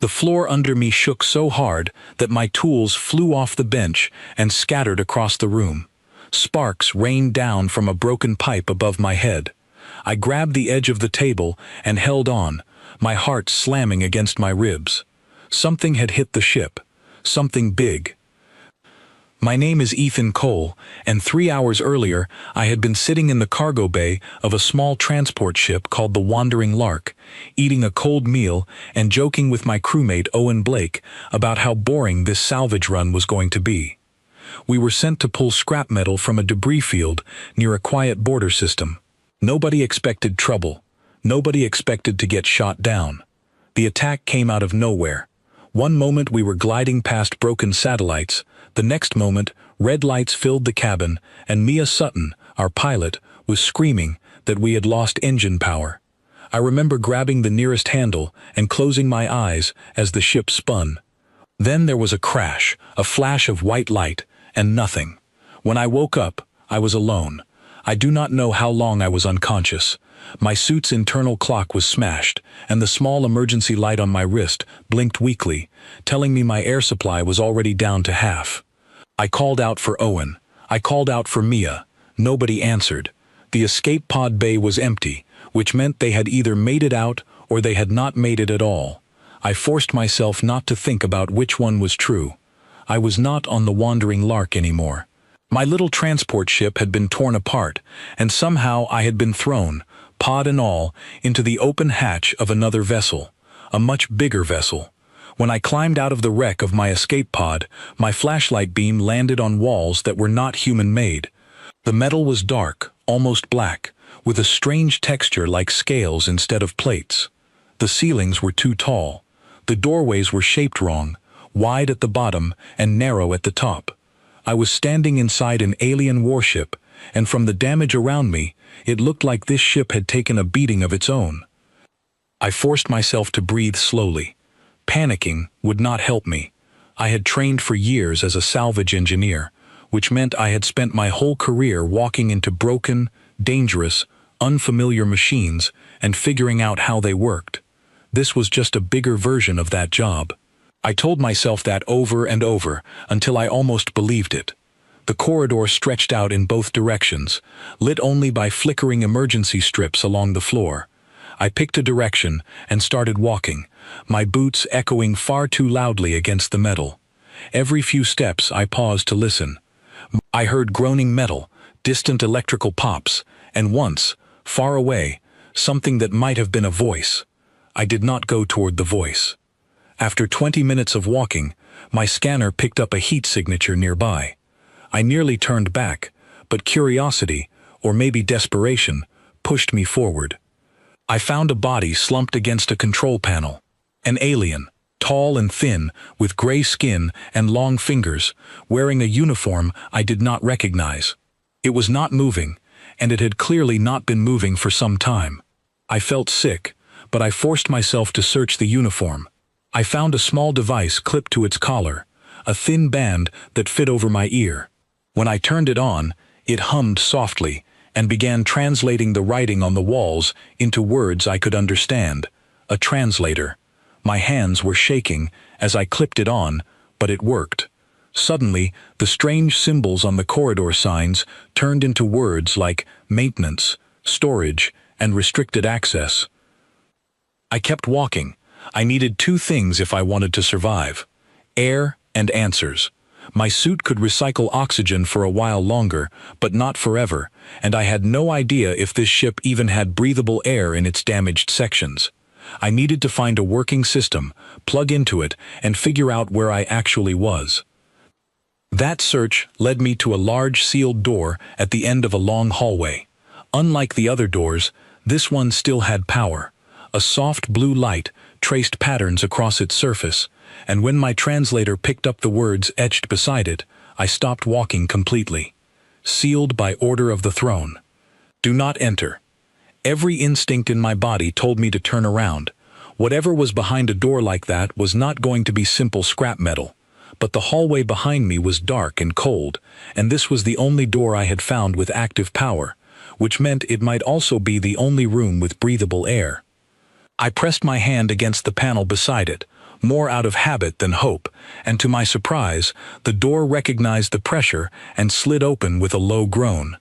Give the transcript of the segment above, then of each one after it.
The floor under me shook so hard that my tools flew off the bench and scattered across the room. Sparks rained down from a broken pipe above my head. I grabbed the edge of the table and held on, my heart slamming against my ribs. Something had hit the ship. Something big. My name is Ethan Cole, and 3 hours earlier I had been sitting in the cargo bay of a small transport ship called the Wandering Lark, eating a cold meal and joking with my crewmate Owen Blake about how boring this salvage run was going to be. We were sent to pull scrap metal from a debris field near a quiet border system. Nobody expected trouble. Nobody expected to get shot down. The attack came out of nowhere. One moment we were gliding past broken satellites. The next moment, red lights filled the cabin, and Mia Sutton, our pilot, was screaming that we had lost engine power. I remember grabbing the nearest handle and closing my eyes as the ship spun. Then there was a crash, a flash of white light, and nothing. When I woke up, I was alone. I do not know how long I was unconscious. My suit's internal clock was smashed, and the small emergency light on my wrist blinked weakly, telling me my air supply was already down to half. I called out for Owen. I called out for Mia. Nobody answered. The escape pod bay was empty, which meant they had either made it out or they had not made it at all. I forced myself not to think about which one was true. I was not on the Wandering Lark anymore. My little transport ship had been torn apart, and somehow I had been thrown, pod and all, into the open hatch of another vessel, a much bigger vessel. When I climbed out of the wreck of my escape pod, my flashlight beam landed on walls that were not human-made. The metal was dark, almost black, with a strange texture like scales instead of plates. The ceilings were too tall. The doorways were shaped wrong, wide at the bottom and narrow at the top. I was standing inside an alien warship, and from the damage around me, it looked like this ship had taken a beating of its own. I forced myself to breathe slowly. Panicking would not help me. I had trained for years as a salvage engineer, which meant I had spent my whole career walking into broken, dangerous, unfamiliar machines and figuring out how they worked. This was just a bigger version of that job. I told myself that over and over until I almost believed it. The corridor stretched out in both directions, lit only by flickering emergency strips along the floor. I picked a direction and started walking, my boots echoing far too loudly against the metal. Every few steps I paused to listen. I heard groaning metal, distant electrical pops, and once, far away, something that might have been a voice. I did not go toward the voice. After 20 minutes of walking, my scanner picked up a heat signature nearby. I nearly turned back, but curiosity, or maybe desperation, pushed me forward. I found a body slumped against a control panel. An alien, tall and thin, with gray skin and long fingers, wearing a uniform I did not recognize. It was not moving, and it had clearly not been moving for some time. I felt sick, but I forced myself to search the uniform. I found a small device clipped to its collar, a thin band that fit over my ear. When I turned it on, it hummed softly and began translating the writing on the walls into words I could understand. A translator. My hands were shaking as I clipped it on, but it worked. Suddenly, the strange symbols on the corridor signs turned into words like maintenance, storage, and restricted access. I kept walking. I needed two things if I wanted to survive: air and answers. My suit could recycle oxygen for a while longer, but not forever, and I had no idea if this ship even had breathable air in its damaged sections. I needed to find a working system, plug into it, and figure out where I actually was. That search led me to a large sealed door at the end of a long hallway. Unlike the other doors, this one still had power. A soft blue light traced patterns across its surface, and when my translator picked up the words etched beside it, I stopped walking completely. Sealed by order of the throne. Do not enter. Every instinct in my body told me to turn around. Whatever was behind a door like that was not going to be simple scrap metal. But the hallway behind me was dark and cold, and this was the only door I had found with active power, which meant it might also be the only room with breathable air. I pressed my hand against the panel beside it, more out of habit than hope, and to my surprise, the door recognized the pressure and slid open with a low groan.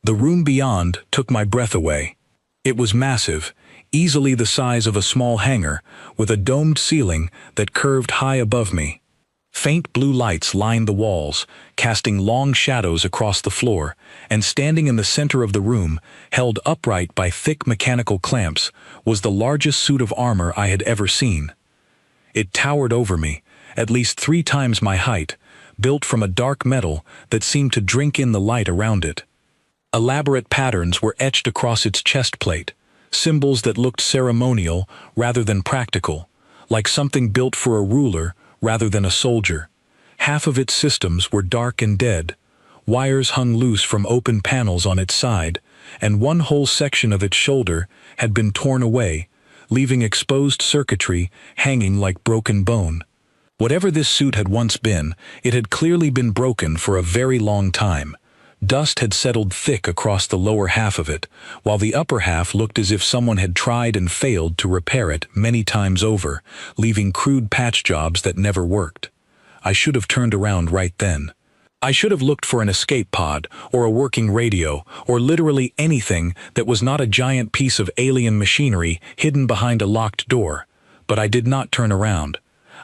The room beyond took my breath away. It was massive, easily the size of a small hangar, with a domed ceiling that curved high above me. Faint blue lights lined the walls, casting long shadows across the floor, and standing in the center of the room, held upright by thick mechanical clamps, was the largest suit of armor I had ever seen. It towered over me, at least 3 times my height, built from a dark metal that seemed to drink in the light around it. Elaborate patterns were etched across its chest plate, symbols that looked ceremonial rather than practical, like something built for a ruler rather than a soldier. Half of its systems were dark and dead. Wires hung loose from open panels on its side, and one whole section of its shoulder had been torn away, leaving exposed circuitry hanging like broken bone. Whatever this suit had once been, it had clearly been broken for a very long time. Dust had settled thick across the lower half of it, while the upper half looked as if someone had tried and failed to repair it many times over, leaving crude patch jobs that never worked. I should have turned around right then. I should have looked for an escape pod, or a working radio, or literally anything that was not a giant piece of alien machinery hidden behind a locked door. But I did not turn around.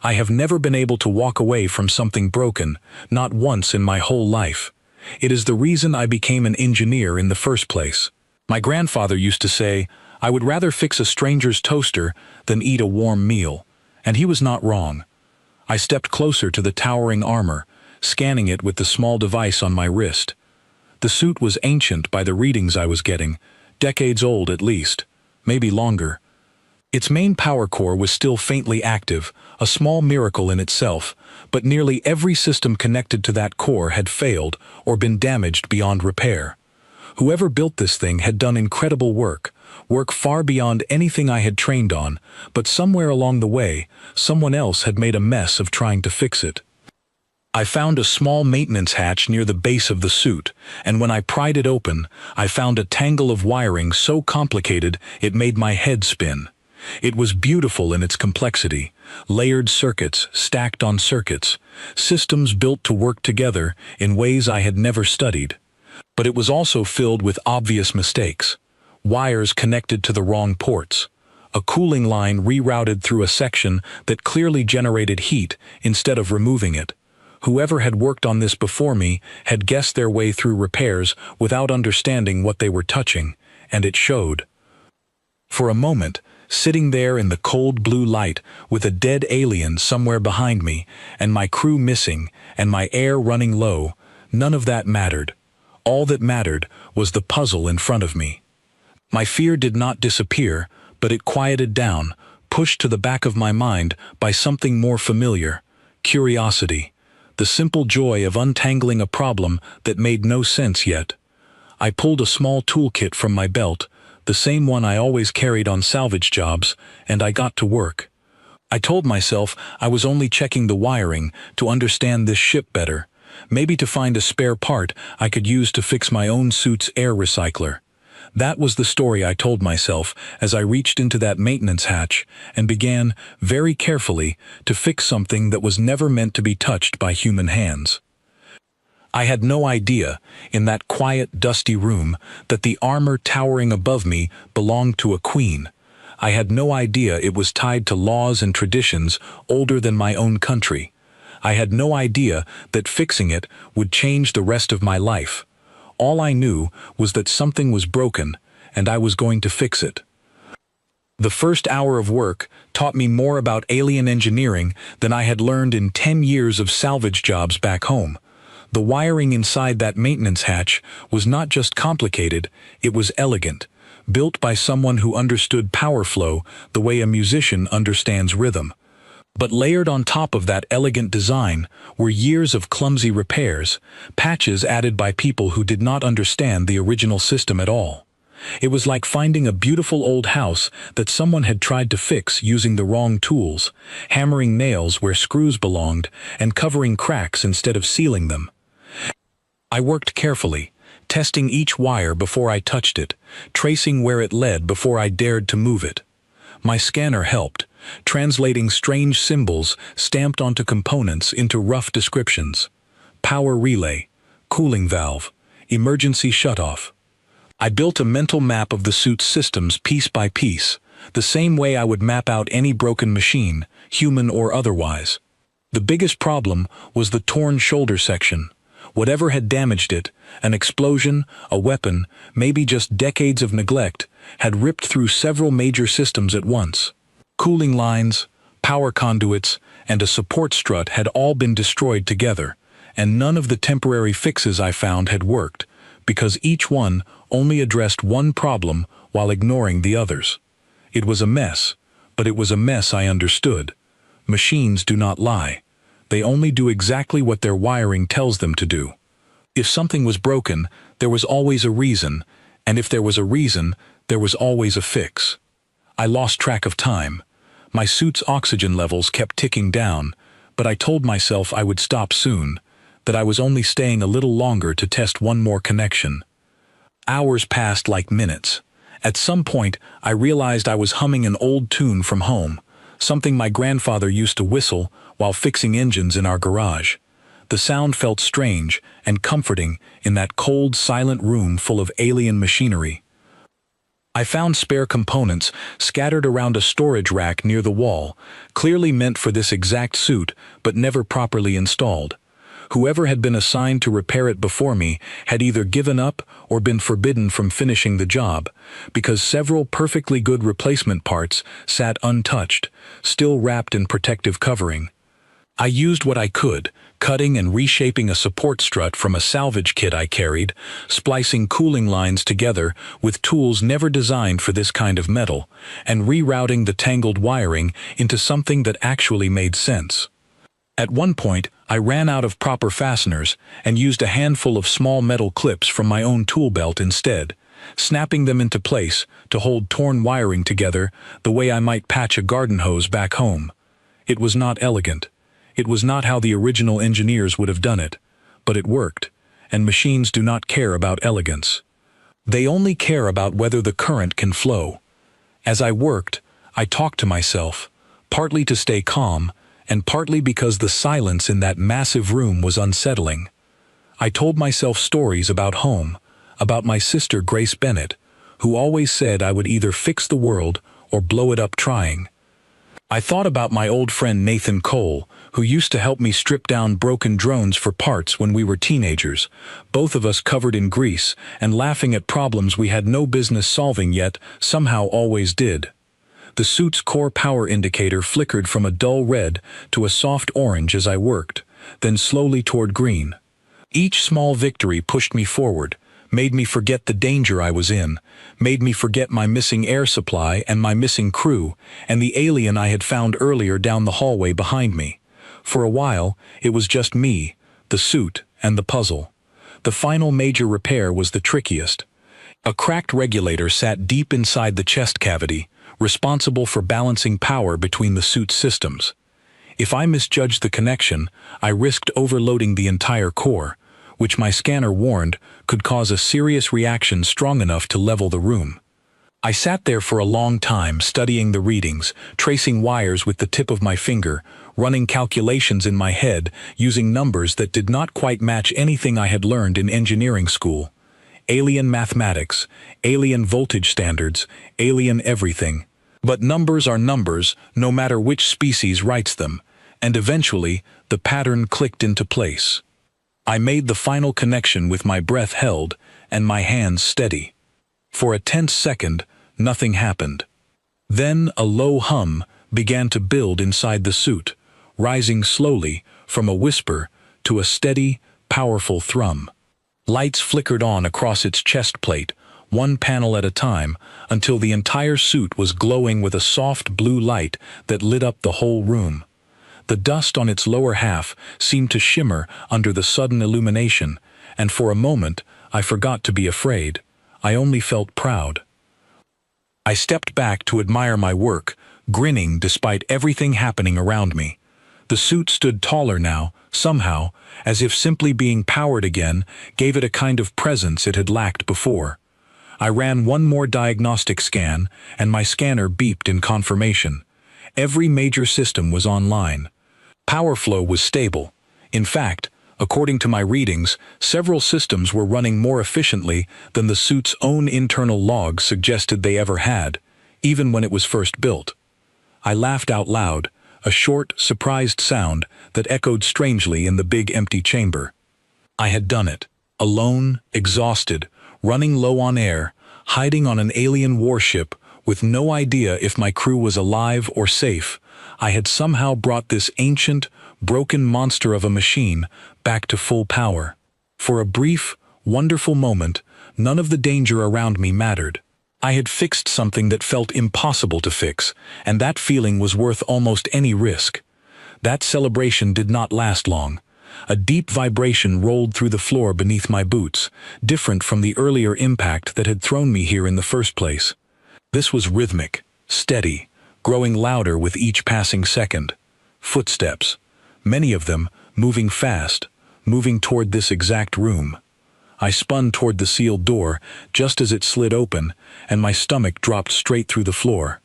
I have never been able to walk away from something broken, not once in my whole life. It is the reason I became an engineer in the first place. My grandfather used to say, I would rather fix a stranger's toaster than eat a warm meal, and he was not wrong. I stepped closer to the towering armor, scanning it with the small device on my wrist. The suit was ancient by the readings I was getting, decades old at least, maybe longer. Its main power core was still faintly active, a small miracle in itself, but nearly every system connected to that core had failed or been damaged beyond repair. Whoever built this thing had done incredible work far beyond anything I had trained on, but somewhere along the way, someone else had made a mess of trying to fix it. I found a small maintenance hatch near the base of the suit, and when I pried it open, I found a tangle of wiring so complicated it made my head spin. It was beautiful in its complexity, layered circuits stacked on circuits, systems built to work together in ways I had never studied. But it was also filled with obvious mistakes. Wires connected to the wrong ports. A cooling line rerouted through a section that clearly generated heat instead of removing it. Whoever had worked on this before me had guessed their way through repairs without understanding what they were touching, and it showed. For a moment, sitting there in the cold blue light with a dead alien somewhere behind me, and my crew missing, and my air running low, none of that mattered. All that mattered was the puzzle in front of me. My fear did not disappear, but it quieted down, pushed to the back of my mind by something more familiar: curiosity, the simple joy of untangling a problem that made no sense yet. I pulled a small toolkit from my belt, the same one I always carried on salvage jobs, and I got to work. I told myself I was only checking the wiring to understand this ship better, maybe to find a spare part I could use to fix my own suit's air recycler. That was the story I told myself as I reached into that maintenance hatch and began, very carefully, to fix something that was never meant to be touched by human hands. I had no idea, in that quiet, dusty room, that the armor towering above me belonged to a queen. I had no idea it was tied to laws and traditions older than my own country. I had no idea that fixing it would change the rest of my life. All I knew was that something was broken, and I was going to fix it. The first hour of work taught me more about alien engineering than I had learned in 10 years of salvage jobs back home. The wiring inside that maintenance hatch was not just complicated, it was elegant, built by someone who understood power flow the way a musician understands rhythm. But layered on top of that elegant design were years of clumsy repairs, patches added by people who did not understand the original system at all. It was like finding a beautiful old house that someone had tried to fix using the wrong tools, hammering nails where screws belonged and covering cracks instead of sealing them. I worked carefully, testing each wire before I touched it, tracing where it led before I dared to move it. My scanner helped, translating strange symbols stamped onto components into rough descriptions. Power relay, cooling valve, emergency shutoff. I built a mental map of the suit's systems piece by piece, the same way I would map out any broken machine, human or otherwise. The biggest problem was the torn shoulder section. Whatever had damaged it, an explosion, a weapon, maybe just decades of neglect, had ripped through several major systems at once. Cooling lines, power conduits, and a support strut had all been destroyed together, and none of the temporary fixes I found had worked, because each one only addressed one problem while ignoring the others. It was a mess, but it was a mess I understood. Machines do not lie. They only do exactly what their wiring tells them to do. If something was broken, there was always a reason, and if there was a reason, there was always a fix. I lost track of time. My suit's oxygen levels kept ticking down, but I told myself I would stop soon, that I was only staying a little longer to test one more connection. Hours passed like minutes. At some point, I realized I was humming an old tune from home, something my grandfather used to whistle while fixing engines in our garage. The sound felt strange and comforting in that cold, silent room full of alien machinery. I found spare components scattered around a storage rack near the wall, clearly meant for this exact suit, but never properly installed. Whoever had been assigned to repair it before me had either given up or been forbidden from finishing the job, because several perfectly good replacement parts sat untouched, still wrapped in protective covering. I used what I could, cutting and reshaping a support strut from a salvage kit I carried, splicing cooling lines together with tools never designed for this kind of metal, and rerouting the tangled wiring into something that actually made sense. At one point, I ran out of proper fasteners and used a handful of small metal clips from my own tool belt instead, snapping them into place to hold torn wiring together the way I might patch a garden hose back home. It was not elegant. It was not how the original engineers would have done it, but it worked, and machines do not care about elegance. They only care about whether the current can flow. As I worked, I talked to myself, partly to stay calm, and partly because the silence in that massive room was unsettling. I told myself stories about home, about my sister Grace Bennett, who always said I would either fix the world or blow it up trying. I thought about my old friend Nathan Cole, who used to help me strip down broken drones for parts when we were teenagers, both of us covered in grease and laughing at problems we had no business solving yet somehow always did. The suit's core power indicator flickered from a dull red to a soft orange as I worked, then slowly toward green. Each small victory pushed me forward, made me forget the danger I was in, made me forget my missing air supply and my missing crew, and the alien I had found earlier down the hallway behind me. For a while, it was just me, the suit, and the puzzle. The final major repair was the trickiest. A cracked regulator sat deep inside the chest cavity, responsible for balancing power between the suit's systems. If I misjudged the connection, I risked overloading the entire core, which my scanner warned could cause a serious reaction strong enough to level the room. I sat there for a long time studying the readings, tracing wires with the tip of my finger, running calculations in my head using numbers that did not quite match anything I had learned in engineering school. Alien mathematics, alien voltage standards, alien everything. But numbers are numbers no matter which species writes them, and eventually the pattern clicked into place. I made the final connection with my breath held and my hands steady. For a tense second, nothing happened. Then a low hum began to build inside the suit, rising slowly from a whisper to a steady, powerful thrum. Lights flickered on across its chest plate, one panel at a time, until the entire suit was glowing with a soft blue light that lit up the whole room. The dust on its lower half seemed to shimmer under the sudden illumination, and for a moment I forgot to be afraid. I only felt proud. I stepped back to admire my work, grinning despite everything happening around me. The suit stood taller now, somehow, as if simply being powered again gave it a kind of presence it had lacked before. I ran one more diagnostic scan, and my scanner beeped in confirmation. Every major system was online. Power flow was stable. In fact, according to my readings, several systems were running more efficiently than the suit's own internal logs suggested they ever had, even when it was first built. I laughed out loud, a short, surprised sound that echoed strangely in the big empty chamber. I had done it. Alone, exhausted, running low on air, hiding on an alien warship, with no idea if my crew was alive or safe, I had somehow brought this ancient, broken monster of a machine back to full power. For a brief, wonderful moment, none of the danger around me mattered. I had fixed something that felt impossible to fix, and that feeling was worth almost any risk. That celebration did not last long. A deep vibration rolled through the floor beneath my boots, different from the earlier impact that had thrown me here in the first place. This was rhythmic, steady, growing louder with each passing second. Footsteps, many of them moving fast, moving toward this exact room. I spun toward the sealed door just as it slid open, and my stomach dropped straight through the floor.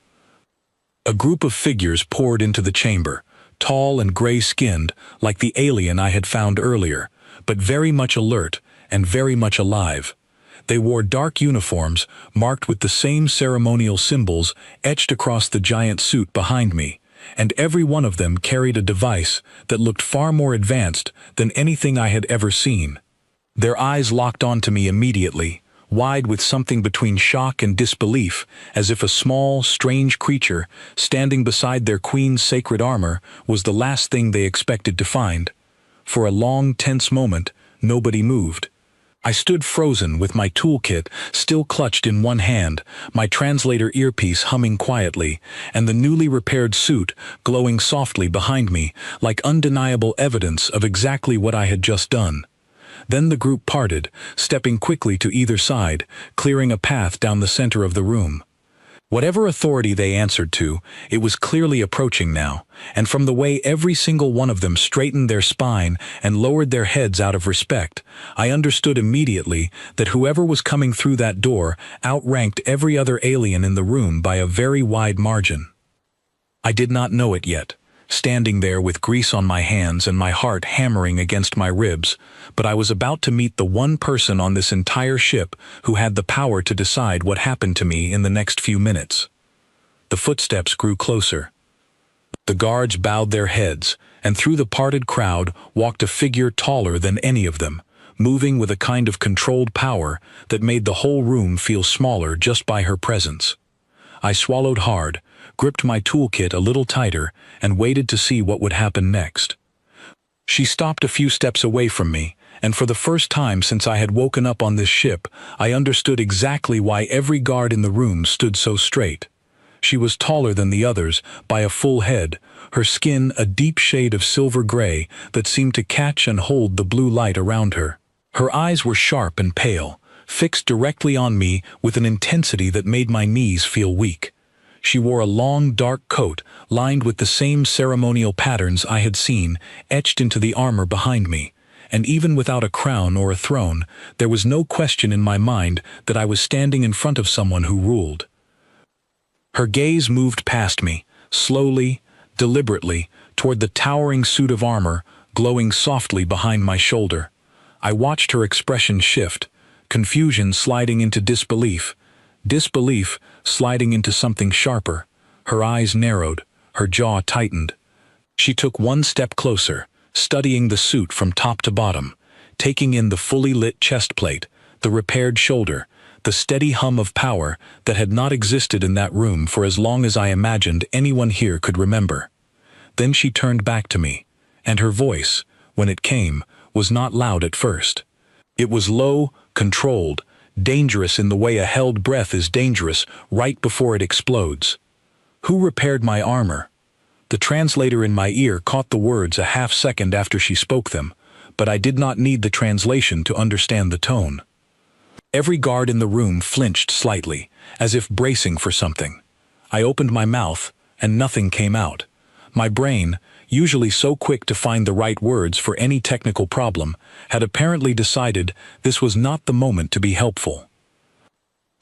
A group of figures poured into the chamber, tall and gray-skinned, like the alien I had found earlier, but very much alert and very much alive. They wore dark uniforms marked with the same ceremonial symbols etched across the giant suit behind me, and every one of them carried a device that looked far more advanced than anything I had ever seen. Their eyes locked onto me immediately, wide with something between shock and disbelief, as if a small, strange creature standing beside their queen's sacred armor was the last thing they expected to find. For a long, tense moment, nobody moved. I stood frozen with my toolkit still clutched in one hand, my translator earpiece humming quietly, and the newly repaired suit glowing softly behind me, like undeniable evidence of exactly what I had just done. Then the group parted, stepping quickly to either side, clearing a path down the center of the room. Whatever authority they answered to, it was clearly approaching now, and from the way every single one of them straightened their spine and lowered their heads out of respect, I understood immediately that whoever was coming through that door outranked every other alien in the room by a very wide margin. I did not know it yet, standing there with grease on my hands and my heart hammering against my ribs, but I was about to meet the one person on this entire ship who had the power to decide what happened to me in the next few minutes. The footsteps grew closer. The guards bowed their heads, and through the parted crowd walked a figure taller than any of them, moving with a kind of controlled power that made the whole room feel smaller just by her presence. I swallowed hard, gripped my toolkit a little tighter, and waited to see what would happen next. She stopped a few steps away from me, and for the first time since I had woken up on this ship, I understood exactly why every guard in the room stood so straight. She was taller than the others by a full head, her skin a deep shade of silver gray that seemed to catch and hold the blue light around her. Her eyes were sharp and pale, fixed directly on me with an intensity that made my knees feel weak. She wore a long, dark coat lined with the same ceremonial patterns I had seen etched into the armor behind me, and even without a crown or a throne, there was no question in my mind that I was standing in front of someone who ruled. Her gaze moved past me, slowly, deliberately, toward the towering suit of armor glowing softly behind my shoulder. I watched her expression shift, confusion sliding into disbelief, disbelief sliding into something sharper. Her eyes narrowed, her jaw tightened. She took one step closer, studying the suit from top to bottom, taking in the fully lit chest plate, the repaired shoulder, the steady hum of power that had not existed in that room for as long as I imagined anyone here could remember. Then she turned back to me, and her voice, when it came, was not loud at first. It was low, controlled, dangerous in the way a held breath is dangerous right before it explodes. "Who repaired my armor?" The translator in my ear caught the words a half second after she spoke them, but I did not need the translation to understand the tone. Every guard in the room flinched slightly, as if bracing for something. I opened my mouth, and nothing came out. My brain, usually so quick to find the right words for any technical problem, had apparently decided this was not the moment to be helpful.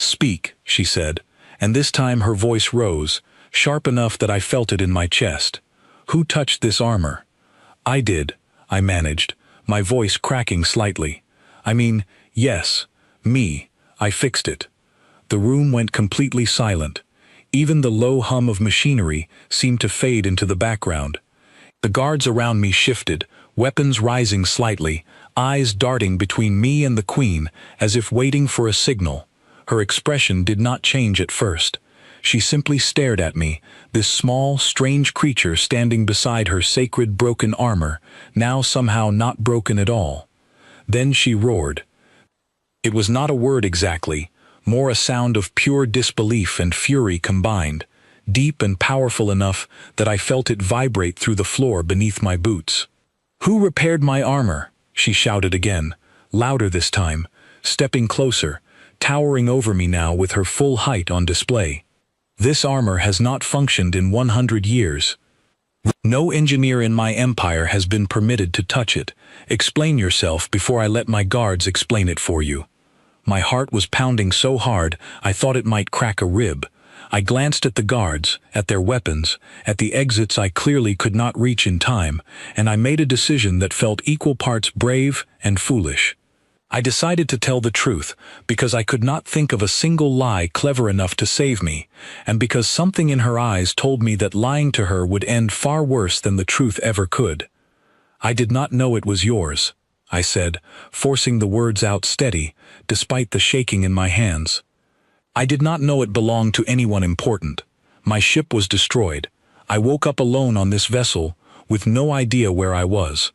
"Speak," she said, and this time her voice rose, sharp enough that I felt it in my chest. "Who touched this armor?" "I did," I managed, my voice cracking slightly. "I mean, yes, me. I fixed it." The room went completely silent. Even the low hum of machinery seemed to fade into the background. The guards around me shifted, weapons rising slightly, eyes darting between me and the Queen as if waiting for a signal. Her expression did not change at first. She simply stared at me, this small, strange creature standing beside her sacred broken armor, now somehow not broken at all. Then she roared. It was not a word exactly, more a sound of pure disbelief and fury combined, deep and powerful enough that I felt it vibrate through the floor beneath my boots. "Who repaired my armor?" she shouted again, louder this time, stepping closer, towering over me now with her full height on display. "This armor has not functioned in 100 years. No engineer in my empire has been permitted to touch it. Explain yourself before I let my guards explain it for you." My heart was pounding so hard I thought it might crack a rib. I glanced at the guards, at their weapons, at the exits I clearly could not reach in time, and I made a decision that felt equal parts brave and foolish. I decided to tell the truth, because I could not think of a single lie clever enough to save me, and because something in her eyes told me that lying to her would end far worse than the truth ever could. "I did not know it was yours," I said, forcing the words out steady, despite the shaking in my hands. "I did not know it belonged to anyone important. My ship was destroyed. I woke up alone on this vessel, with no idea where I was.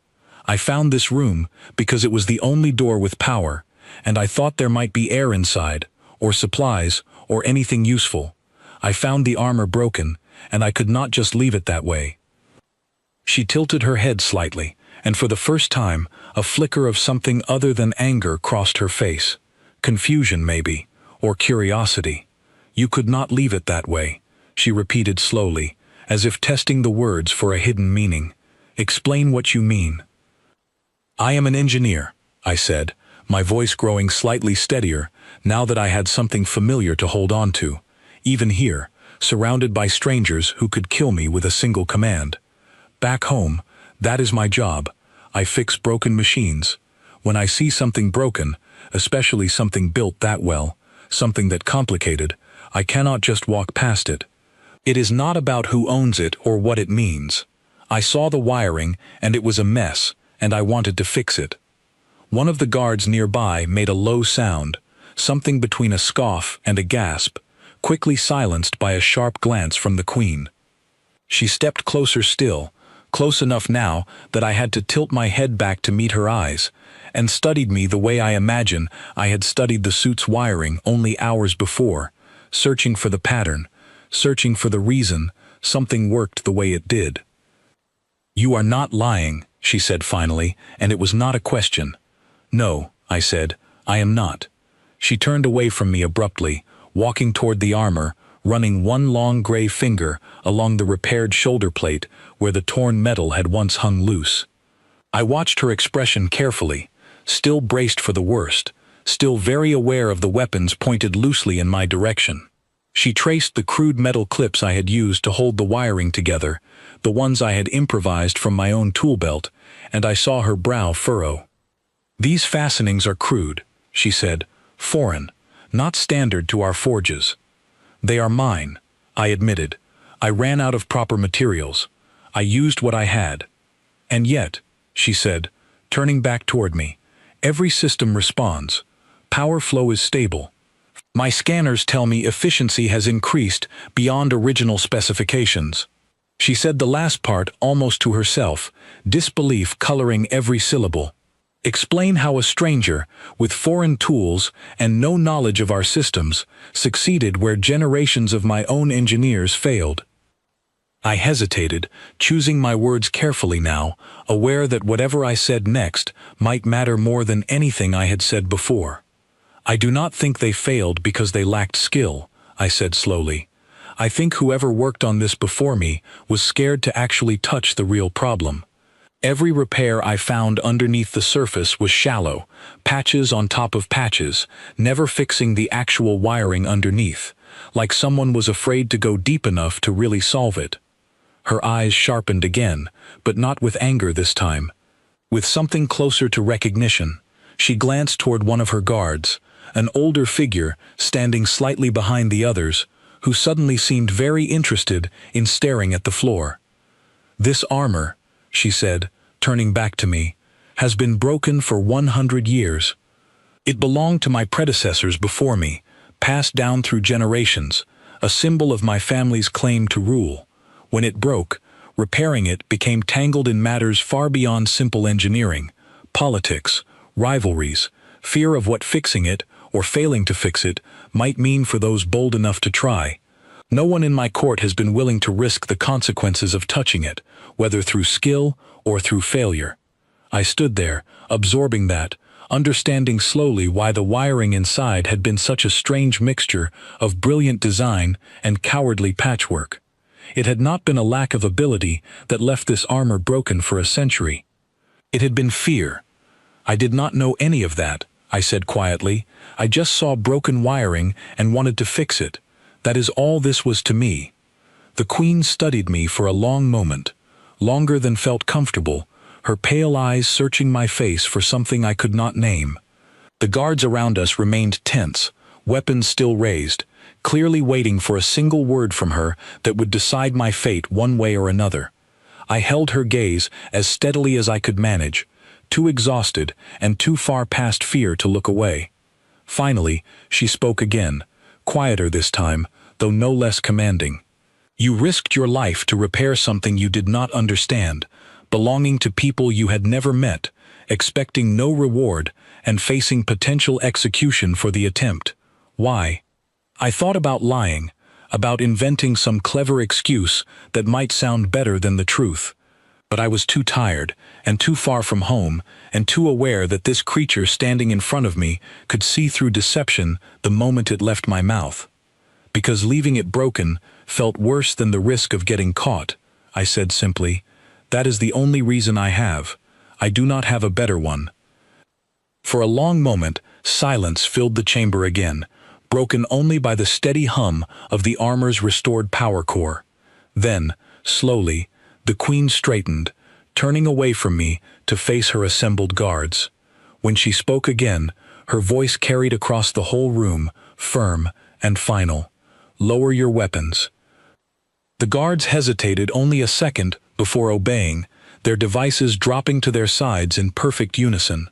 I found this room because it was the only door with power, and I thought there might be air inside, or supplies, or anything useful. I found the armor broken, and I could not just leave it that way." She tilted her head slightly, and for the first time, a flicker of something other than anger crossed her face. Confusion, maybe, or curiosity. "You could not leave it that way," she repeated slowly, as if testing the words for a hidden meaning. "Explain what you mean." "I am an engineer," I said, my voice growing slightly steadier, now that I had something familiar to hold on to, even here, surrounded by strangers who could kill me with a single command. "Back home, that is my job. I fix broken machines. When I see something broken, especially something built that well, something that complicated, I cannot just walk past it. It is not about who owns it or what it means. I saw the wiring, and it was a mess, and I wanted to fix it." One of the guards nearby made a low sound, something between a scoff and a gasp, quickly silenced by a sharp glance from the Queen. She stepped closer still, close enough now that I had to tilt my head back to meet her eyes, and studied me the way I imagine I had studied the suit's wiring only hours before, searching for the pattern, searching for the reason something worked the way it did. "You are not lying," she said finally, and it was not a question. "No," I said, "I am not." She turned away from me abruptly, walking toward the armor, running one long gray finger along the repaired shoulder plate where the torn metal had once hung loose. I watched her expression carefully, still braced for the worst, still very aware of the weapons pointed loosely in my direction. She traced the crude metal clips I had used to hold the wiring together, the ones I had improvised from my own tool belt, and I saw her brow furrow. "These fastenings are crude," she said, "foreign, not standard to our forges." "They are mine," I admitted. "I ran out of proper materials. I used what I had." "And yet," she said, turning back toward me, "every system responds. Power flow is stable. My scanners tell me efficiency has increased beyond original specifications." She said the last part almost to herself, disbelief coloring every syllable. "Explain how a stranger, with foreign tools and no knowledge of our systems, succeeded where generations of my own engineers failed." I hesitated, choosing my words carefully now, aware that whatever I said next might matter more than anything I had said before. "I do not think they failed because they lacked skill," I said slowly. "I think whoever worked on this before me was scared to actually touch the real problem. Every repair I found underneath the surface was shallow, patches on top of patches, never fixing the actual wiring underneath, like someone was afraid to go deep enough to really solve it. Her eyes sharpened again, but not with anger this time. With something closer to recognition, she glanced toward one of her guards, an older figure standing slightly behind the others, who suddenly seemed very interested in staring at the floor. "This armor," she said, turning back to me, "has been broken for 100 years. It belonged to my predecessors before me, passed down through generations, a symbol of my family's claim to rule. When it broke, repairing it became tangled in matters far beyond simple engineering, politics, rivalries, fear of what fixing it, or failing to fix it, might mean for those bold enough to try. No one in my court has been willing to risk the consequences of touching it, whether through skill or through failure." I stood there, absorbing that, understanding slowly why the wiring inside had been such a strange mixture of brilliant design and cowardly patchwork. It had not been a lack of ability that left this armor broken for a century. It had been fear. "I did not know any of that," I said quietly. "I just saw broken wiring and wanted to fix it. That is all this was to me." The Queen studied me for a long moment, longer than felt comfortable, her pale eyes searching my face for something I could not name. The guards around us remained tense, weapons still raised, clearly waiting for a single word from her that would decide my fate one way or another. I held her gaze as steadily as I could manage, too exhausted and too far past fear to look away. Finally, she spoke again, quieter this time, though no less commanding. "You risked your life to repair something you did not understand, belonging to people you had never met, expecting no reward, and facing potential execution for the attempt. Why?" I thought about lying, about inventing some clever excuse that might sound better than the truth. But I was too tired, and too far from home, and too aware that this creature standing in front of me could see through deception the moment it left my mouth. "Because leaving it broken felt worse than the risk of getting caught," I said simply. "That is the only reason I have. I do not have a better one." For a long moment, silence filled the chamber again, broken only by the steady hum of the armor's restored power core. Then, slowly, the Queen straightened, turning away from me to face her assembled guards. When she spoke again, her voice carried across the whole room, firm and final. "Lower your weapons." The guards hesitated only a second before obeying, their devices dropping to their sides in perfect unison.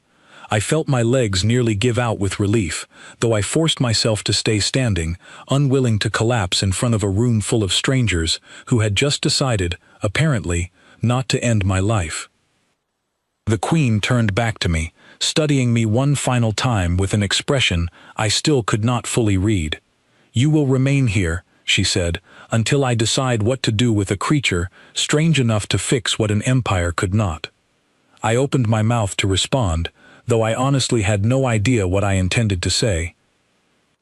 I felt my legs nearly give out with relief, though I forced myself to stay standing, unwilling to collapse in front of a room full of strangers who had just decided, apparently, not to end my life. The Queen turned back to me, studying me one final time with an expression I still could not fully read. "You will remain here," she said, "until I decide what to do with a creature strange enough to fix what an empire could not." I opened my mouth to respond, though I honestly had no idea what I intended to say.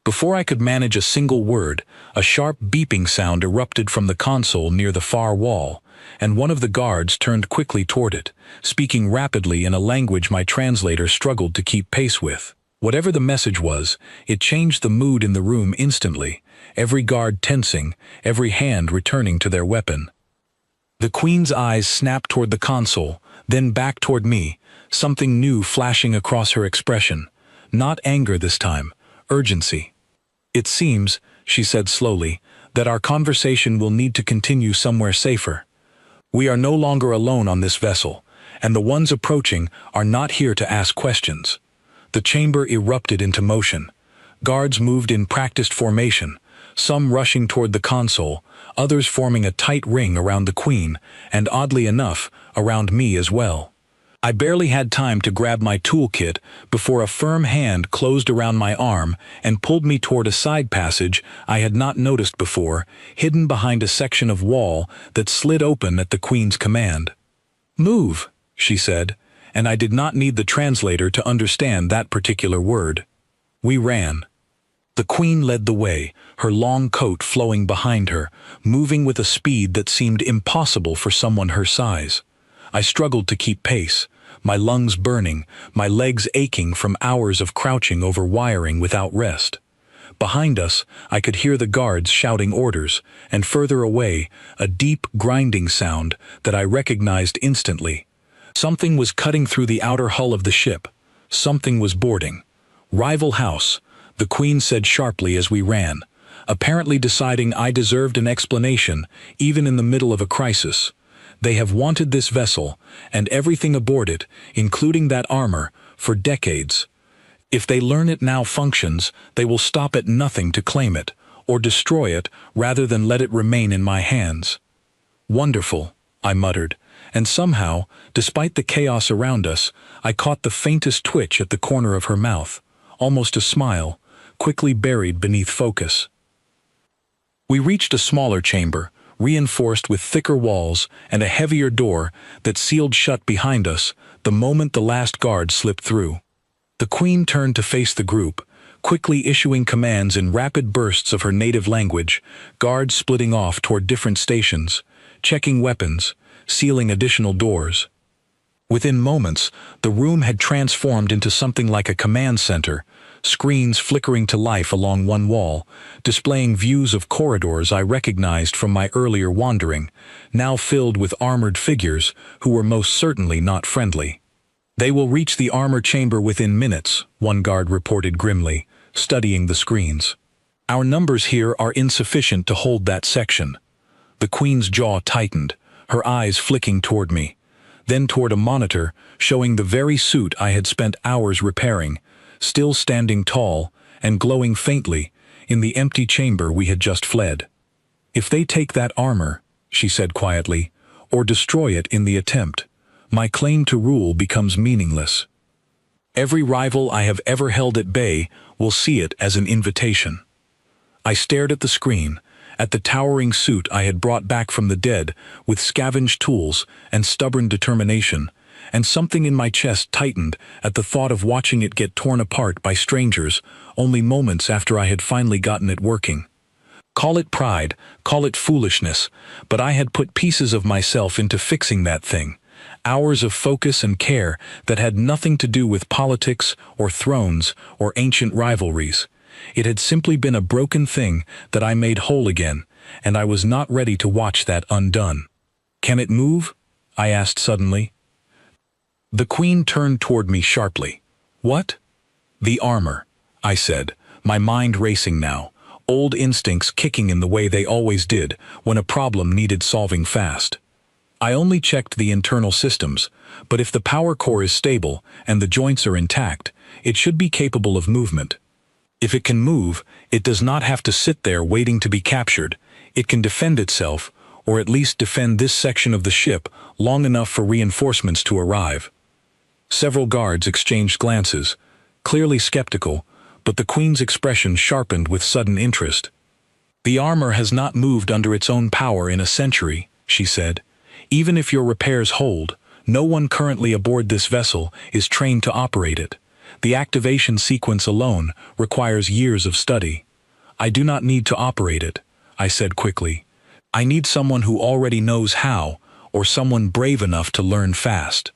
Before I could manage a single word, a sharp beeping sound erupted from the console near the far wall, and one of the guards turned quickly toward it, speaking rapidly in a language my translator struggled to keep pace with. Whatever the message was, it changed the mood in the room instantly, every guard tensing, every hand returning to their weapon. The Queen's eyes snapped toward the console, then back toward me, something new flashing across her expression. Not anger this time, urgency. "It seems," she said slowly, "that our conversation will need to continue somewhere safer. We are no longer alone on this vessel, and the ones approaching are not here to ask questions." The chamber erupted into motion. Guards moved in practiced formation, some rushing toward the console, others forming a tight ring around the Queen, and oddly enough, around me as well. I barely had time to grab my toolkit before a firm hand closed around my arm and pulled me toward a side passage I had not noticed before, hidden behind a section of wall that slid open at the Queen's command. "Move," she said, and I did not need the translator to understand that particular word. We ran. The Queen led the way, her long coat flowing behind her, moving with a speed that seemed impossible for someone her size. I struggled to keep pace, my lungs burning, my legs aching from hours of crouching over wiring without rest. Behind us, I could hear the guards shouting orders, and further away, a deep, grinding sound that I recognized instantly. Something was cutting through the outer hull of the ship. Something was boarding. "Rival house," the Queen said sharply as we ran, apparently deciding I deserved an explanation, even in the middle of a crisis. "They have wanted this vessel, and everything aboard it, including that armor, for decades. If they learn it now functions, they will stop at nothing to claim it, or destroy it rather than let it remain in my hands." "Wonderful," I muttered, and somehow, despite the chaos around us, I caught the faintest twitch at the corner of her mouth, almost a smile, quickly buried beneath focus. We reached a smaller chamber, reinforced with thicker walls and a heavier door that sealed shut behind us the moment the last guard slipped through. The Queen turned to face the group, quickly issuing commands in rapid bursts of her native language, guards splitting off toward different stations, checking weapons, sealing additional doors. Within moments, the room had transformed into something like a command center, screens flickering to life along one wall, displaying views of corridors I recognized from my earlier wandering, now filled with armored figures who were most certainly not friendly. "They will reach the armor chamber within minutes," one guard reported grimly, studying the screens. "Our numbers here are insufficient to hold that section." The Queen's jaw tightened, her eyes flicking toward me, then toward a monitor showing the very suit I had spent hours repairing, still standing tall and glowing faintly in the empty chamber we had just fled. "If they take that armor," she said quietly, "or destroy it in the attempt, my claim to rule becomes meaningless. Every rival I have ever held at bay will see it as an invitation." I stared at the screen, at the towering suit I had brought back from the dead with scavenged tools and stubborn determination, and something in my chest tightened at the thought of watching it get torn apart by strangers only moments after I had finally gotten it working. Call it pride, call it foolishness, but I had put pieces of myself into fixing that thing. Hours of focus and care that had nothing to do with politics or thrones or ancient rivalries. It had simply been a broken thing that I made whole again, and I was not ready to watch that undone. "Can it move?" I asked suddenly. The Queen turned toward me sharply. "What?" "The armor," I said, my mind racing now, old instincts kicking in the way they always did when a problem needed solving fast. "I only checked the internal systems, but if the power core is stable and the joints are intact, it should be capable of movement. If it can move, it does not have to sit there waiting to be captured. It can defend itself, or at least defend this section of the ship long enough for reinforcements to arrive." Several guards exchanged glances, clearly skeptical, but the Queen's expression sharpened with sudden interest. "The armor has not moved under its own power in a century," she said. "Even if your repairs hold, no one currently aboard this vessel is trained to operate it. The activation sequence alone requires years of study." "I do not need to operate it," I said quickly. "I need someone who already knows how, or someone brave enough to learn fast."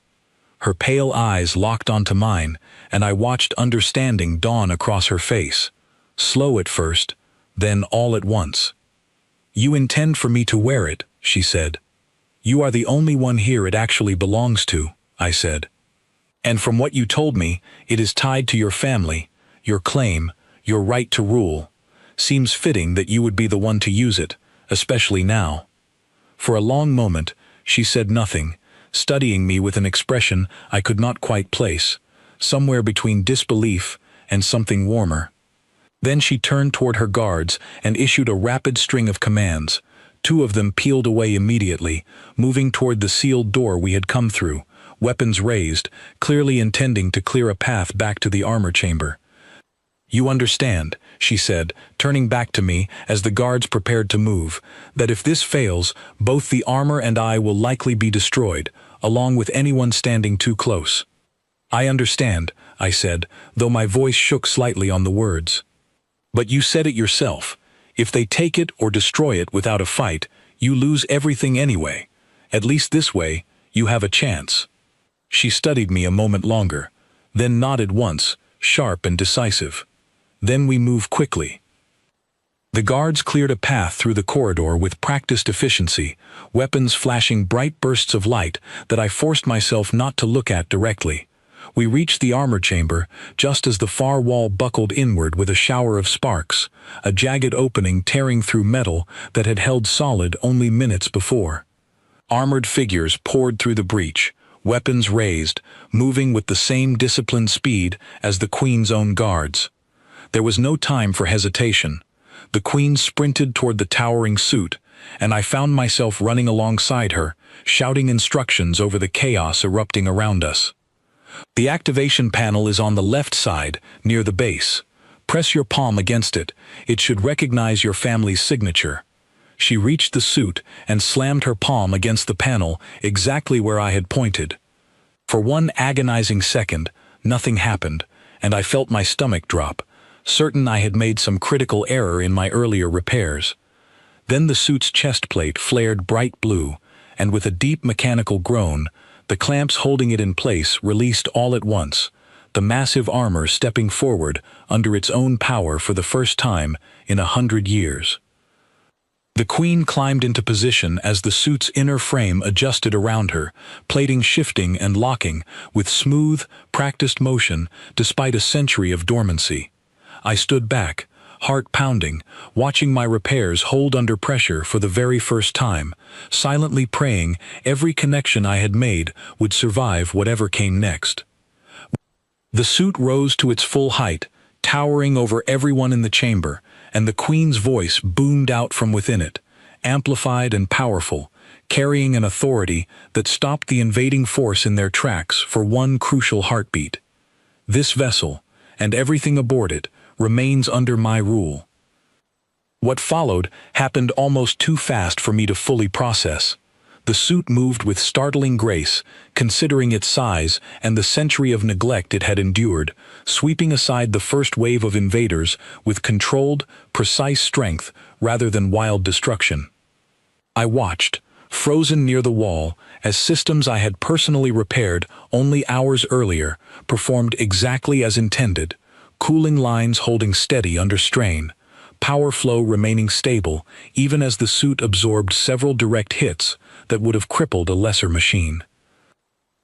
Her pale eyes locked onto mine, and I watched understanding dawn across her face. Slow at first, then all at once. "You intend for me to wear it," she said. "You are the only one here it actually belongs to," I said. "And from what you told me, it is tied to your family, your claim, your right to rule. Seems fitting that you would be the one to use it, especially now." For a long moment, she said nothing, studying me with an expression I could not quite place, somewhere between disbelief and something warmer. Then she turned toward her guards and issued a rapid string of commands. Two of them peeled away immediately, moving toward the sealed door we had come through, weapons raised, clearly intending to clear a path back to the armor chamber. "You understand," she said, turning back to me as the guards prepared to move, "that if this fails, both the armor and I will likely be destroyed, along with anyone standing too close." "I understand," I said, though my voice shook slightly on the words. "But you said it yourself. If they take it or destroy it without a fight, you lose everything anyway. At least this way, You have a chance." She studied me a moment longer, then nodded once, sharp and decisive. "Then we move quickly." The guards cleared a path through the corridor with practiced efficiency, weapons flashing bright bursts of light that I forced myself not to look at directly. We reached the armor chamber just as the far wall buckled inward with a shower of sparks, a jagged opening tearing through metal that had held solid only minutes before. Armored figures poured through the breach, weapons raised, moving with the same disciplined speed as the Queen's own guards. There was no time for hesitation. The Queen sprinted toward the towering suit, and I found myself running alongside her, shouting instructions over the chaos erupting around us. "The activation panel is on the left side, near the base. Press your palm against it. It should recognize your family's signature." She reached the suit and slammed her palm against the panel exactly where I had pointed. For one agonizing second, nothing happened, and I felt my stomach drop, certain I had made some critical error in my earlier repairs. Then the suit's chest plate flared bright blue, and with a deep mechanical groan, the clamps holding it in place released all at once, the massive armor stepping forward under its own power for the first time in 100 years. The Queen climbed into position as the suit's inner frame adjusted around her, plating shifting and locking with smooth, practiced motion despite a century of dormancy. I stood back, heart pounding, watching my repairs hold under pressure for the very first time, silently praying every connection I had made would survive whatever came next. The suit rose to its full height, towering over everyone in the chamber, and the Queen's voice boomed out from within it, amplified and powerful, carrying an authority that stopped the invading force in their tracks for one crucial heartbeat. "This vessel, and everything aboard it, remains under my rule." What followed happened almost too fast for me to fully process. The suit moved with startling grace, considering its size and the century of neglect it had endured, sweeping aside the first wave of invaders with controlled, precise strength rather than wild destruction. I watched, frozen near the wall, as systems I had personally repaired only hours earlier performed exactly as intended, cooling lines holding steady under strain, power flow remaining stable even as the suit absorbed several direct hits that would have crippled a lesser machine.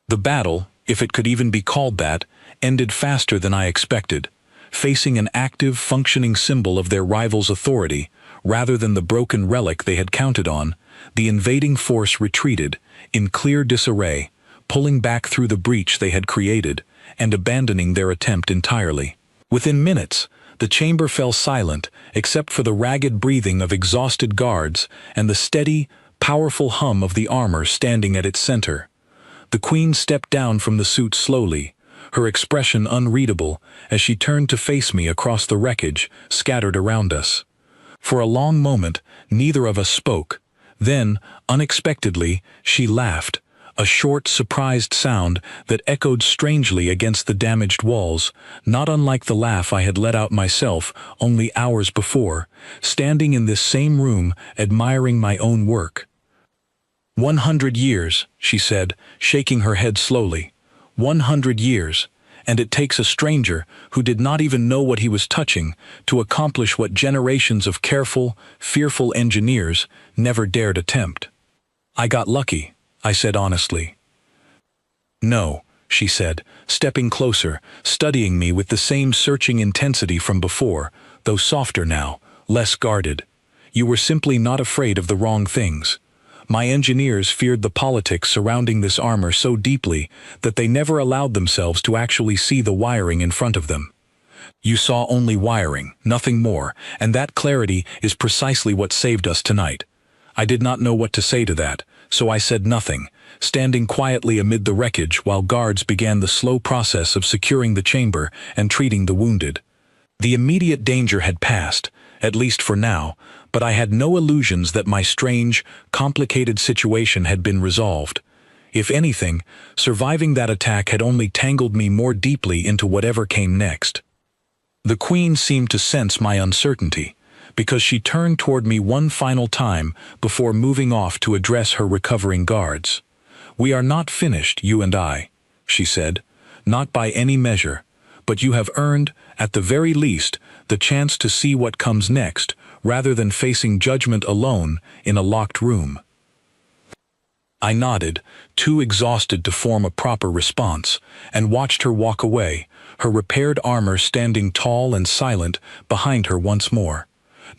The battle, if it could even be called that, ended faster than I expected, facing an active, functioning symbol of their rival's authority, rather than the broken relic they had counted on. The invading force retreated, in clear disarray, pulling back through the breach they had created, and abandoning their attempt entirely. Within minutes, the chamber fell silent except for the ragged breathing of exhausted guards and the steady, powerful hum of the armor standing at its center. The Queen stepped down from the suit slowly, her expression unreadable as she turned to face me across the wreckage scattered around us. For a long moment, neither of us spoke. Then, unexpectedly, she laughed, a short, surprised sound that echoed strangely against the damaged walls, not unlike the laugh I had let out myself only hours before, standing in this same room admiring my own work. 100 years, she said, shaking her head slowly. 100 years, and it takes a stranger who did not even know what he was touching to accomplish what generations of careful, fearful engineers never dared attempt. I got lucky, I said honestly. No, she said, stepping closer, studying me with the same searching intensity from before, though softer now, less guarded. You were simply not afraid of the wrong things. My engineers feared the politics surrounding this armor so deeply that they never allowed themselves to actually see the wiring in front of them. You saw only wiring, nothing more, and that clarity is precisely what saved us tonight. I did not know what to say to that, so I said nothing, standing quietly amid the wreckage while guards began the slow process of securing the chamber and treating the wounded. The immediate danger had passed, at least for now, but I had no illusions that my strange, complicated situation had been resolved. If anything, surviving that attack had only tangled me more deeply into whatever came next. The Queen seemed to sense my uncertainty, because she turned toward me one final time before moving off to address her recovering guards. "We are not finished, you and I," she said. "Not by any measure. But you have earned, at the very least, the chance to see what comes next, rather than facing judgment alone in a locked room." I nodded, too exhausted to form a proper response, and watched her walk away, her repaired armor standing tall and silent behind her once more.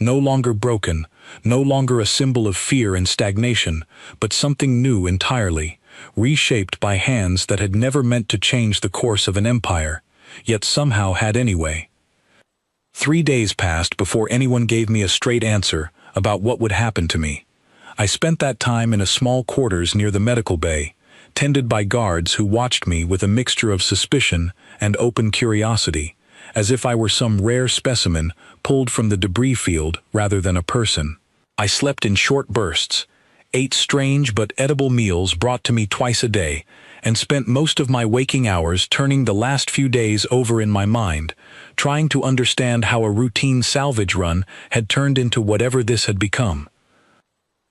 No longer broken, no longer a symbol of fear and stagnation, but something new entirely, reshaped by hands that had never meant to change the course of an empire, yet somehow had anyway. 3 days passed before anyone gave me a straight answer about what would happen to me. I spent that time in a small quarters near the medical bay, tended by guards who watched me with a mixture of suspicion and open curiosity, as if I were some rare specimen pulled from the debris field rather than a person. I slept in short bursts, ate strange but edible meals brought to me twice a day, and spent most of my waking hours turning the last few days over in my mind, trying to understand how a routine salvage run had turned into whatever this had become.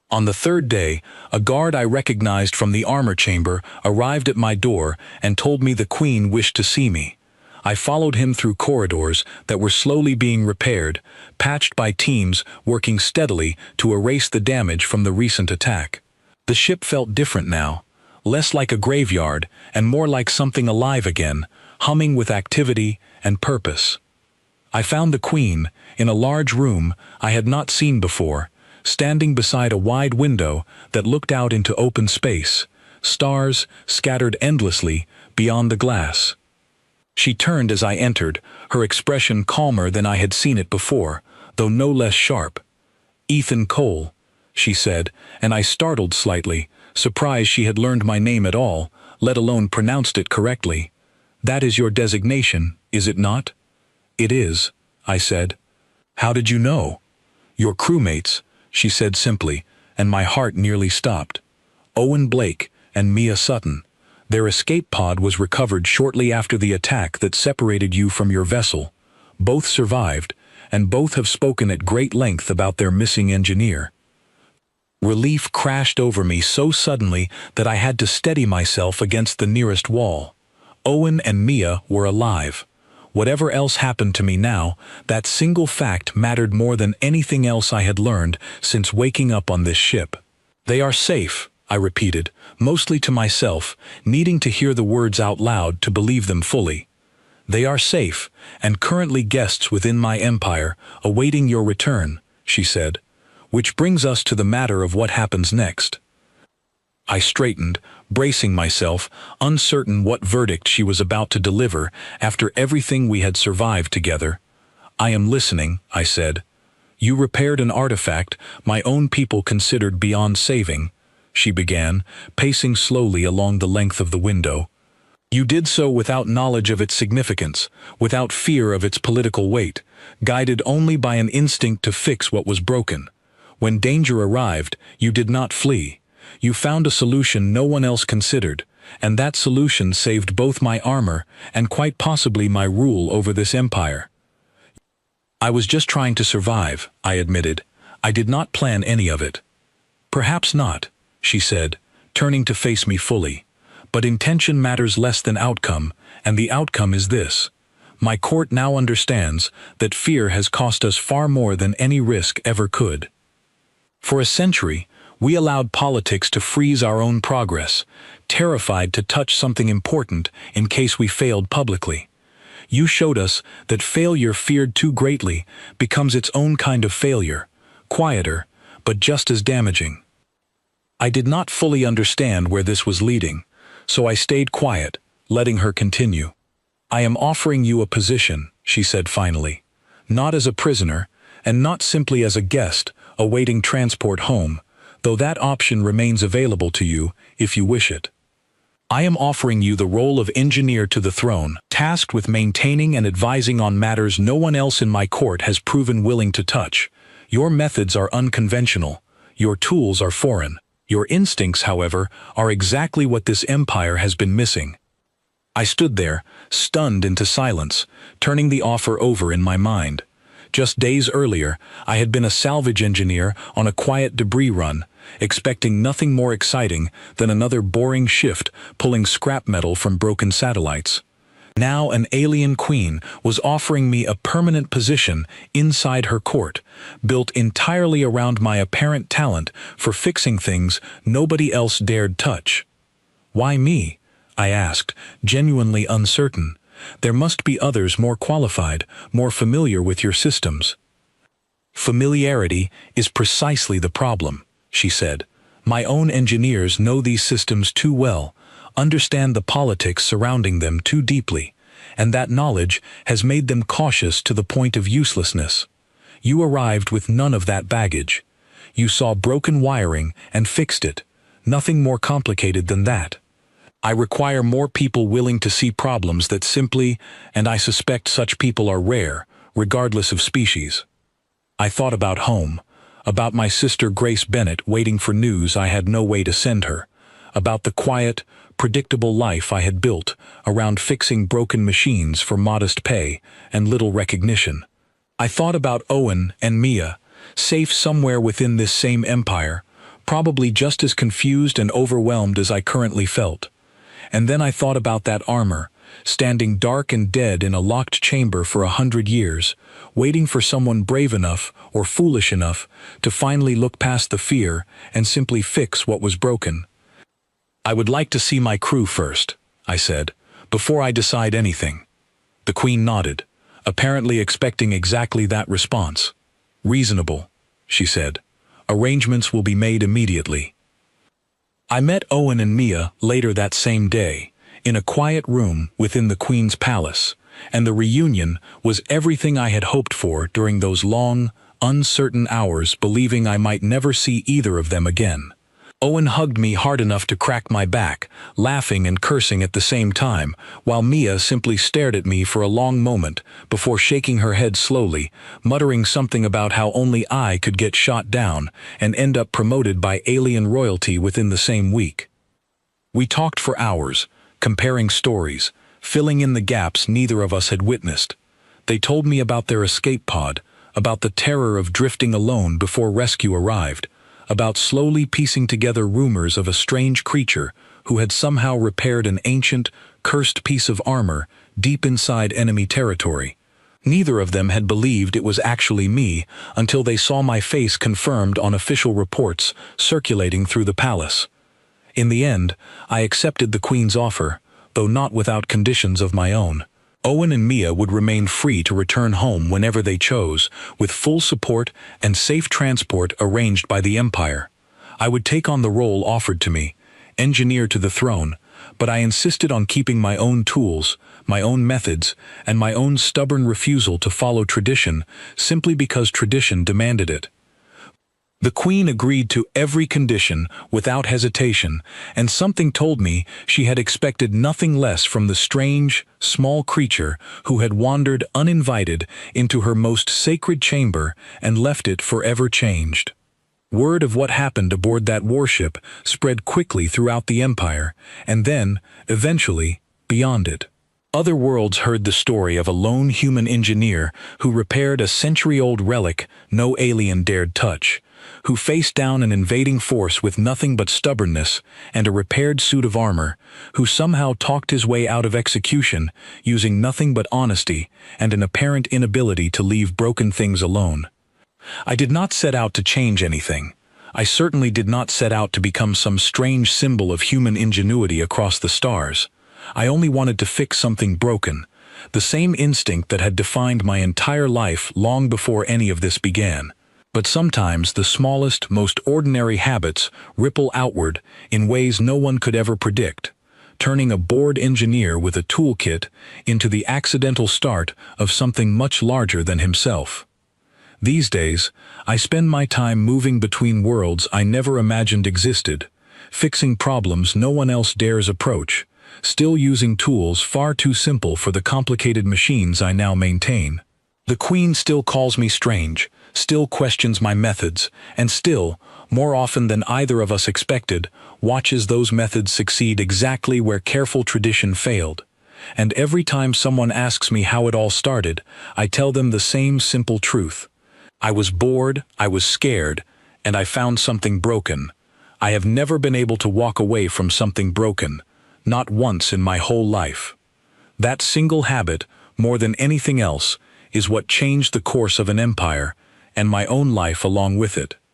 On the 3rd day, a guard I recognized from the armor chamber arrived at my door and told me the Queen wished to see me. I followed him through corridors that were slowly being repaired, patched by teams working steadily to erase the damage from the recent attack. The ship felt different now, less like a graveyard and more like something alive again, humming with activity and purpose. I found the Queen in a large room I had not seen before, standing beside a wide window that looked out into open space, stars scattered endlessly beyond the glass. She turned as I entered, her expression calmer than I had seen it before, though no less sharp. "Ethan Cole," she said, and I startled slightly, surprised she had learned my name at all, let alone pronounced it correctly. "That is your designation, is it not?" "It is," I said. "How did you know?" "Your crewmates," she said simply, and my heart nearly stopped. "Owen Blake and Mia Sutton. Their escape pod was recovered shortly after the attack that separated you from your vessel. Both survived, and both have spoken at great length about their missing engineer." Relief crashed over me so suddenly that I had to steady myself against the nearest wall. Owen and Mia were alive. Whatever else happened to me now, that single fact mattered more than anything else I had learned since waking up on this ship. "They are safe," I repeated, mostly to myself, needing to hear the words out loud to believe them fully. "They are safe, and currently guests within my empire, awaiting your return," she said. "Which brings us to the matter of what happens next." I straightened, bracing myself, uncertain what verdict she was about to deliver after everything we had survived together. "I am listening," I said. "You repaired an artifact my own people considered beyond saving," she began, pacing slowly along the length of the window. "You did so without knowledge of its significance, without fear of its political weight, guided only by an instinct to fix what was broken. When danger arrived, you did not flee. You found a solution no one else considered, and that solution saved both my armor and quite possibly my rule over this empire." "I was just trying to survive," I admitted. "I did not plan any of it." "Perhaps not," she said, turning to face me fully. "But intention matters less than outcome, and the outcome is this. My court now understands that fear has cost us far more than any risk ever could. For a century, we allowed politics to freeze our own progress, terrified to touch something important in case we failed publicly. You showed us that failure feared too greatly becomes its own kind of failure, quieter, but just as damaging." I did not fully understand where this was leading, so I stayed quiet, letting her continue. "I am offering you a position," she said finally. "Not as a prisoner, and not simply as a guest awaiting transport home, though that option remains available to you if you wish it. I am offering you the role of engineer to the throne, tasked with maintaining and advising on matters no one else in my court has proven willing to touch. Your methods are unconventional. Your tools are foreign. Your instincts, however, are exactly what this empire has been missing." I stood there, stunned into silence, turning the offer over in my mind. Just days earlier, I had been a salvage engineer on a quiet debris run, expecting nothing more exciting than another boring shift pulling scrap metal from broken satellites. Now an alien queen was offering me a permanent position inside her court, built entirely around my apparent talent for fixing things nobody else dared touch. "Why me?" I asked, genuinely uncertain. "There must be others more qualified, more familiar with your systems." "Familiarity is precisely the problem," she said. "My own engineers know these systems too well, understand the politics surrounding them too deeply, and that knowledge has made them cautious to the point of uselessness. You arrived with none of that baggage. You saw broken wiring and fixed it. Nothing more complicated than that. I require more people willing to see problems that simply, and I suspect such people are rare, regardless of species." I thought about home, about my sister Grace Bennett waiting for news I had no way to send her, about the quiet, predictable life I had built around fixing broken machines for modest pay and little recognition. I thought about Owen and Mia, safe somewhere within this same empire, probably just as confused and overwhelmed as I currently felt. And then I thought about that armor, standing dark and dead in a locked chamber for 100 years, waiting for someone brave enough or foolish enough to finally look past the fear and simply fix what was broken. "I would like to see my crew first," I said, "before I decide anything." The Queen nodded, apparently expecting exactly that response. "Reasonable," she said. "Arrangements will be made immediately." I met Owen and Mia later that same day, in a quiet room within the Queen's palace, and the reunion was everything I had hoped for during those long, uncertain hours, believing I might never see either of them again. Owen hugged me hard enough to crack my back, laughing and cursing at the same time, while Mia simply stared at me for a long moment before shaking her head slowly, muttering something about how only I could get shot down and end up promoted by alien royalty within the same week. We talked for hours, comparing stories, filling in the gaps neither of us had witnessed. They told me about their escape pod, about the terror of drifting alone before rescue arrived, about slowly piecing together rumors of a strange creature who had somehow repaired an ancient, cursed piece of armor deep inside enemy territory. Neither of them had believed it was actually me until they saw my face confirmed on official reports circulating through the palace. In the end, I accepted the Queen's offer, though not without conditions of my own. Owen and Mia would remain free to return home whenever they chose, with full support and safe transport arranged by the Empire. I would take on the role offered to me, engineer to the throne, but I insisted on keeping my own tools, my own methods, and my own stubborn refusal to follow tradition simply because tradition demanded it. The Queen agreed to every condition without hesitation, and something told me she had expected nothing less from the strange, small creature who had wandered uninvited into her most sacred chamber and left it forever changed. Word of what happened aboard that warship spread quickly throughout the Empire, and then, eventually, beyond it. Other worlds heard the story of a lone human engineer who repaired a century-old relic no alien dared touch, who faced down an invading force with nothing but stubbornness and a repaired suit of armor, who somehow talked his way out of execution using nothing but honesty and an apparent inability to leave broken things alone. I did not set out to change anything. I certainly did not set out to become some strange symbol of human ingenuity across the stars. I only wanted to fix something broken, the same instinct that had defined my entire life long before any of this began. But sometimes the smallest, most ordinary habits ripple outward in ways no one could ever predict, turning a bored engineer with a toolkit into the accidental start of something much larger than himself. These days, I spend my time moving between worlds I never imagined existed, fixing problems no one else dares approach, still using tools far too simple for the complicated machines I now maintain. The Queen still calls me strange, still questions my methods, and still, more often than either of us expected, watches those methods succeed exactly where careful tradition failed. and every time someone asks me how it all started, I tell them the same simple truth. I was bored, I was scared, and I found something broken. I have never been able to walk away from something broken, not once in my whole life. That single habit, more than anything else, is what changed the course of an empire, and my own life along with it.